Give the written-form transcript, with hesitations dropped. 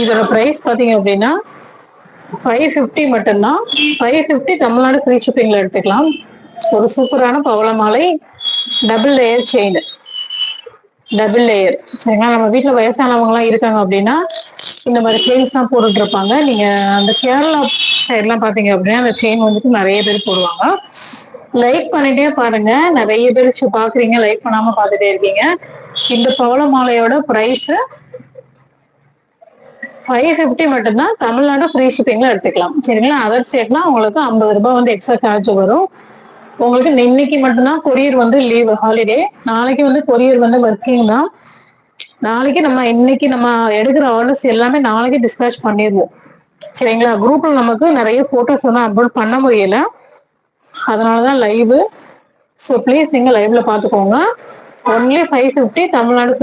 இதோட பிரைஸ் பாத்தீங்க அப்படின்னா 550 மட்டும்தான். 550 தமிழ்நாடு ஃப்ரீ ஷிப்பிங்ல எடுத்துக்கலாம். ஒரு சூப்பரான பவள மாலை, double layer chain, double layer. சரிங்களா? நம்ம வீட்டுல வயசானவங்க எல்லாம் இருக்காங்க அப்படின்னா இந்த மாதிரி செயின்ஸ் தான் போட்டுட்டு இருப்பாங்க. நீங்க அந்த கேரளா சைட்லாம் பாத்தீங்க அப்படின்னா அந்த செயின் வந்துட்டு நிறைய பேர் போடுவாங்க. லைக் பண்ணிட்டே பாருங்க, நிறைய பேர் பாக்குறீங்க, லைக் பண்ணாம பாத்துட்டே இருக்கீங்க. இந்த பவள மாலையோட பிரைஸ் 550 மட்டும்தான். தமிழ்நாடு ஃப்ரீ ஷிப்பிங்ல எடுத்துக்கலாம். சரிங்களா? அதர் ஸ்டேட்னா உங்களுக்கு 50 ரூபாய் வந்து எக்ஸ்ட்ரா சார்ஜ் வரும். உங்களுக்கு இன்னைக்கு மட்டும்தான் கொரியர் வந்து லீவ், ஹாலிடே. நாளைக்கு வந்து கொரியர் வந்து ஒர்க்கிங் தான். நாளைக்கு இன்னைக்கு நம்ம எடுக்கிற ஆர்டர்ஸ் எல்லாமே நாளைக்கு டிஸ்பேச் பண்ணிடுவோம். சரிங்களா? குரூப்ல நமக்கு நிறைய போட்டோஸ் வந்து அப்லோட் பண்ண முடியல, அதனாலதான் லைவ். ஸோ ப்ளீஸ் நீங்க லைவ்ல பாத்துக்கோங்க. ஒன்லி 550 தமிழ்நாடு